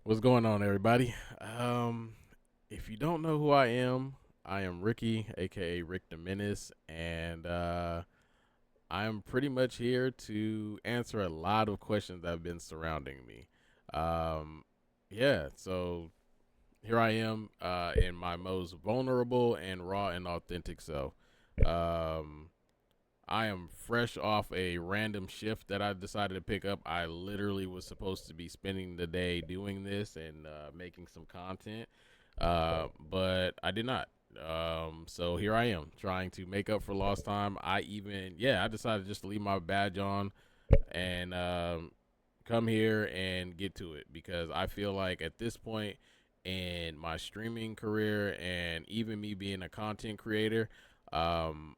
What's going on, everybody? If you don't know who I am Ricky, aka RickDaMenace, and I'm pretty much here to answer a lot of questions that have been surrounding me. Um, yeah, so here I am in my most vulnerable and raw and authentic self. Um, I am fresh off a random shift that I decided to pick up. I literally was supposed to be spending the day doing this and making some content, but I did not. So here I am trying to make up for lost time. I decided just to leave my badge on and come here and get to it because I feel like at this point in my streaming career and even me being a content creator, um,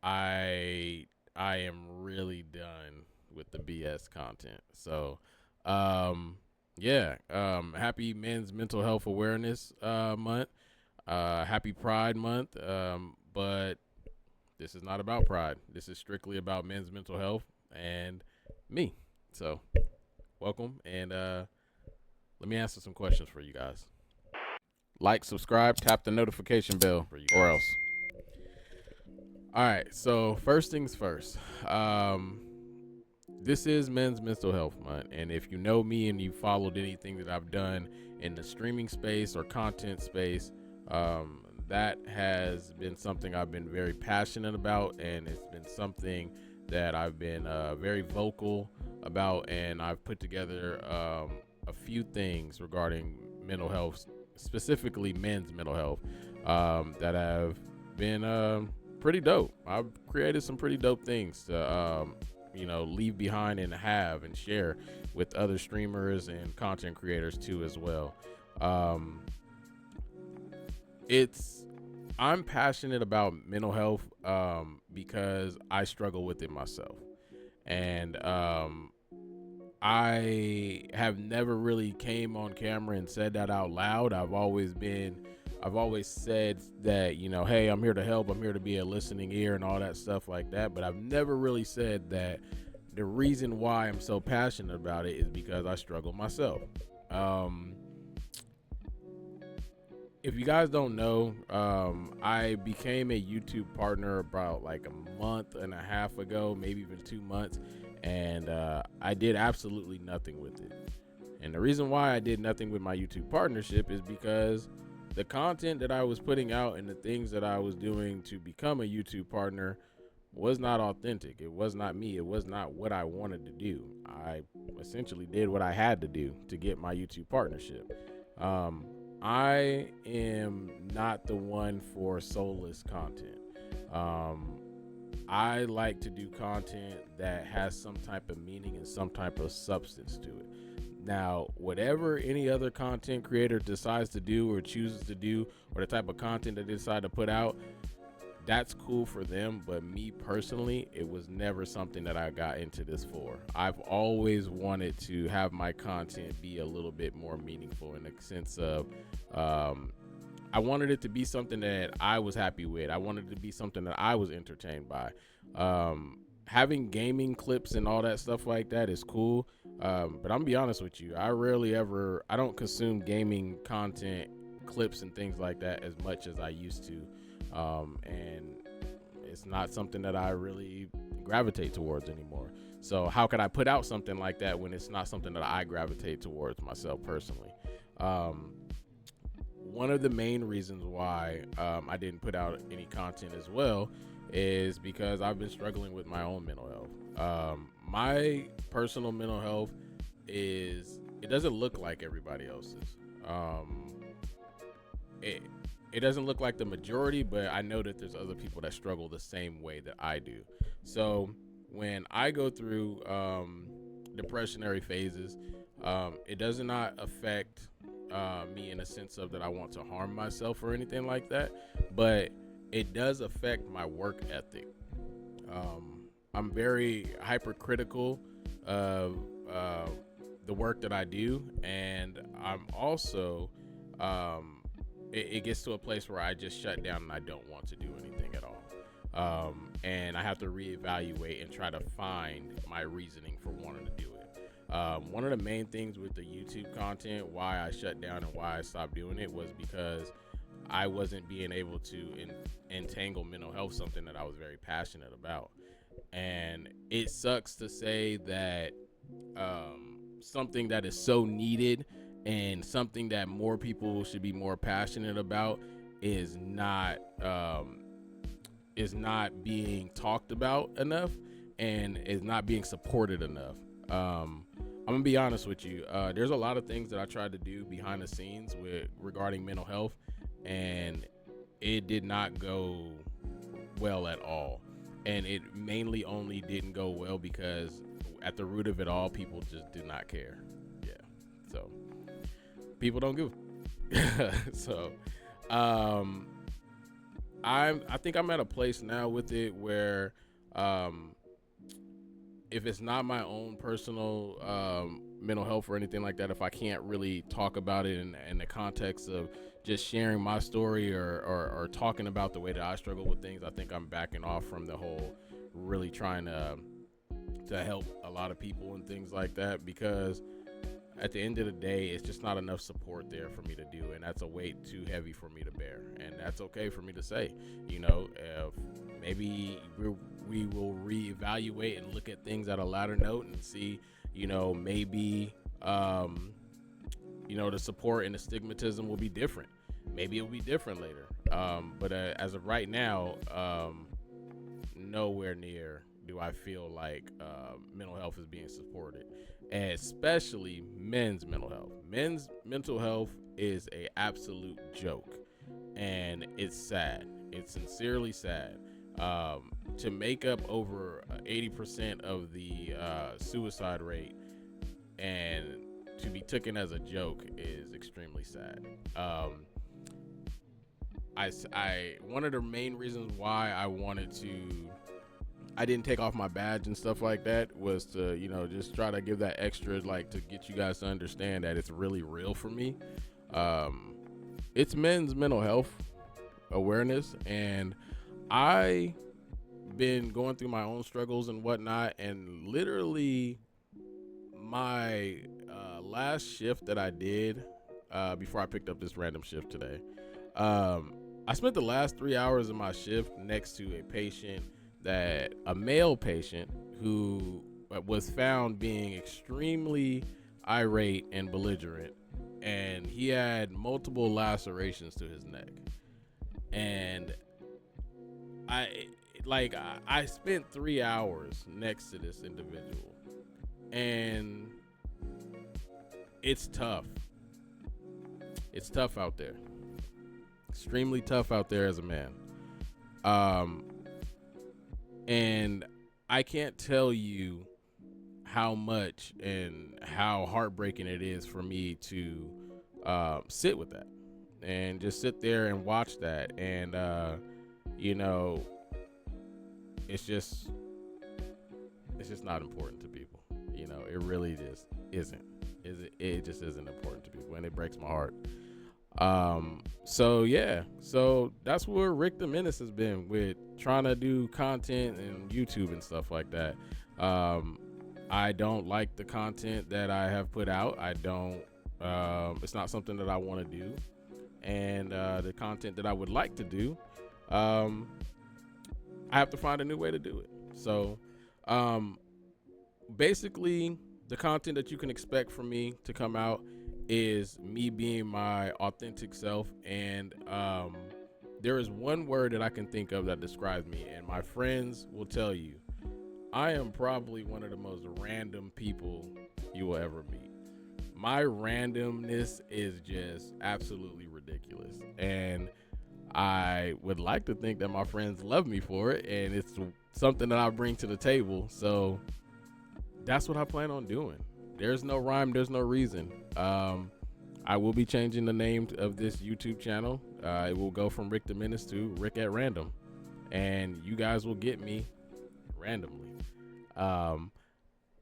I I am really done with the BS content. So, um, happy Men's Mental Health Awareness Month. Happy Pride Month. But this is not about pride. This is strictly about men's mental health and me. So, welcome and let me answer some questions for you guys. Like, subscribe, tap the notification bell, or else. All right. So first things first. This is Men's Mental Health Month, and if you know me and you followed anything that I've done in the streaming space or content space, that has been something I've been very passionate about, and it's been something that I've been very vocal about, and I've put together a few things regarding mental health, specifically men's mental health, that have been pretty dope. I've created some pretty dope things to leave behind and have and share with other streamers and content creators too as well. Um, it's I'm passionate about mental health because I struggle with it myself, and I have never really came on camera and said that out loud. I've always said that, hey, I'm here to help, I'm here to be a listening ear and all that stuff like that. But I've never really said that the reason why I'm so passionate about it is because I struggle myself. Um, if you guys don't know, I became a YouTube partner about like a month and a half ago, maybe even 2 months, and I did absolutely nothing with it. And the reason why I did nothing with my YouTube partnership is because the content that I was putting out and the things that I was doing to become a YouTube partner was not authentic. It was not me. It was not what I wanted to do. I essentially did what I had to do to get my YouTube partnership. Um, I am not the one for soulless content. Um, I like to do content that has some type of meaning and some type of substance to it. Now, whatever any other content creator decides to do or chooses to do, or the type of content that they decide to put out, that's cool for them. But me personally, it was never something that I got into this for. I've always wanted to have my content be a little bit more meaningful in the sense of, I wanted it to be something that I was happy with. I wanted it to be something that I was entertained by. Having gaming clips and all that stuff like that is cool. But I'm gonna be honest with you, I don't consume gaming content, clips, and things like that as much as I used to. And it's not something that I really gravitate towards anymore. So how could I put out something like that when it's not something that I gravitate towards myself personally? Um, One of the main reasons why I didn't put out any content as well is because I've been struggling with my own mental health. My personal mental health it doesn't look like everybody else's. It it doesn't look like the majority, but I know that there's other people that struggle the same way that I do. So when I go through depressionary phases, it does not affect me in a sense of that I want to harm myself or anything like that, but it does affect my work ethic. I'm very hypercritical of the work that I do, and I'm also it gets to a place where I just shut down and I don't want to do anything at all. And I have to reevaluate and try to find my reasoning for wanting to do it. One of the main things with the YouTube content, why I shut down and why I stopped doing it, was because I wasn't being able to entangle mental health, something that I was very passionate about. And it sucks to say that something that is so needed and something that more people should be more passionate about is not being talked about enough and is not being supported enough. I'm gonna be honest with you. There's a lot of things that I tried to do behind the scenes regarding mental health, and it did not go well at all. And it mainly only didn't go well because at the root of it all, people just did not care. Yeah. So people don't give. So I think I'm at a place now with it where if it's not my own personal mental health or anything like that, if I can't really talk about it in the context of just sharing my story or talking about the way that I struggle with things, I think I'm backing off from the whole really trying to help a lot of people and things like that, because at the end of the day, it's just not enough support there for me to do, and that's a weight too heavy for me to bear, and that's okay for me to say. If maybe we will reevaluate and look at things at a latter note and see, maybe the support and the stigmatism will be different. Maybe it'll be different later. But as of right now, nowhere near do I feel like mental health is being supported, and especially men's mental health. Men's mental health is a absolute joke, and it's sad. It's sincerely sad. To make up over 80% of the suicide rate and to be taken as a joke is extremely sad. One of the main reasons why I didn't take off my badge and stuff like that was to, just try to give that extra, to get you guys to understand that it's really real for me. It's men's mental health awareness, and I been going through my own struggles and whatnot, and literally my last shift that I did before I picked up this random shift today, I spent the last 3 hours of my shift next to a male patient who was found being extremely irate and belligerent, and he had multiple lacerations to his neck. And I spent 3 hours next to this individual, and it's tough. It's tough out there. Extremely tough out there as a man. And I can't tell you how much and how heartbreaking it is for me to sit with that and just sit there and watch that. And, it's just not important to people. It really just isn't. It just isn't important to people, and it breaks my heart. So that's where RickDaMenace has been with trying to do content and YouTube and stuff like that. I don't like the content that I have put out. It's not something that I want to do. And the content that I would like to do, I have to find a new way to do it. So basically, the content that you can expect from me to come out is me being my authentic self. And there is one word that I can think of that describes me, and my friends will tell you, I am probably one of the most random people you will ever meet. My randomness is just absolutely ridiculous, and I would like to think that my friends love me for it, and it's something that I bring to the table. So that's what I plan on doing. There's no rhyme, there's no reason. I will be changing the name of this YouTube channel. It will go from RickDaMenace to Rick at Random, and you guys will get me randomly. I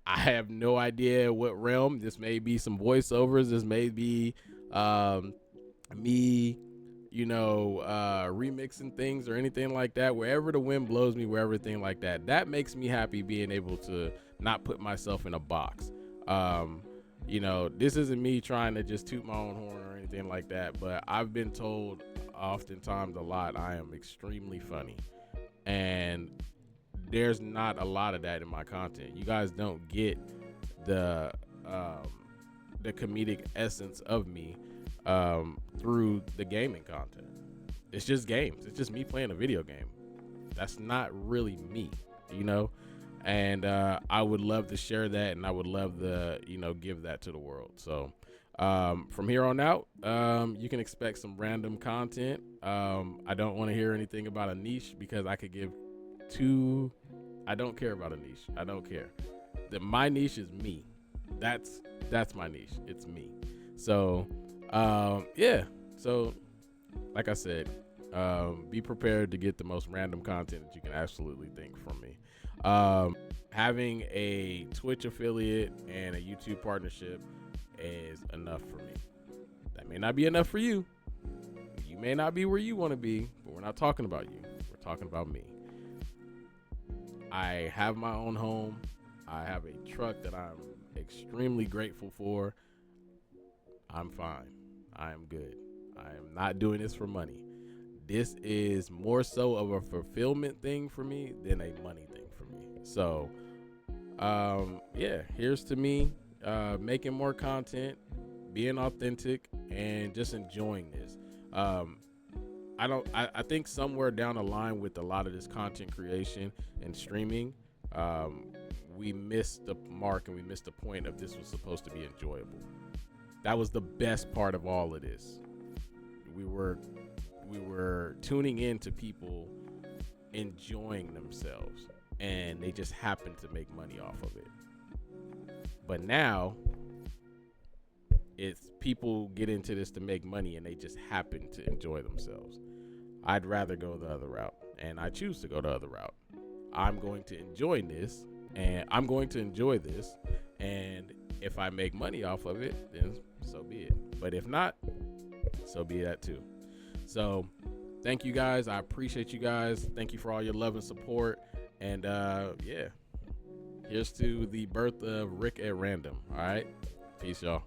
have no idea what realm. This may be some voiceovers. This may be me, remixing things or anything like that. Wherever the wind blows me, wherever, everything like that. That makes me happy, being able to not put myself in a box. You know, this isn't me trying to just toot my own horn or anything like that, but I've been told oftentimes a lot I am extremely funny. And there's not a lot of that in my content. You guys don't get the the comedic essence of me through the gaming content. It's just games. It's just me playing a video game. That's not really me, you know. And I would love to share that, and I would love to, you know, give that to the world. So from here on out, you can expect some random content. I don't want to hear anything about a niche because I could give two. I don't care about a niche. I don't care. My niche is me. That's my niche. It's me. So yeah. So like I said, be prepared to get the most random content that you can absolutely think from me. Having a Twitch affiliate and a YouTube partnership is enough for me. That may not be enough for you. You may not be where you want to be, but we're not talking about you. We're talking about me. I have my own home. I have a truck that I'm extremely grateful for. I'm fine. I am good. I am not doing this for money. This is more so of a fulfillment thing for me than a money thing for me. So, yeah, here's to me making more content, being authentic, and just enjoying this. I think somewhere down the line with a lot of this content creation and streaming, we missed the mark and we missed the point of this was supposed to be enjoyable. That was the best part of all of this. We were tuning in to people enjoying themselves, and they just happened to make money off of it. But now it's people get into this to make money and they just happen to enjoy themselves. I'd rather go the other route, and I choose to go the other route. I'm going to enjoy this, and I'm going to enjoy this, and if I make money off of it, then so be it. But if not, so be that too. So thank you guys. I appreciate you guys. Thank you for all your love and support. And yeah, here's to the birth of Rick at Random. All right. Peace, y'all.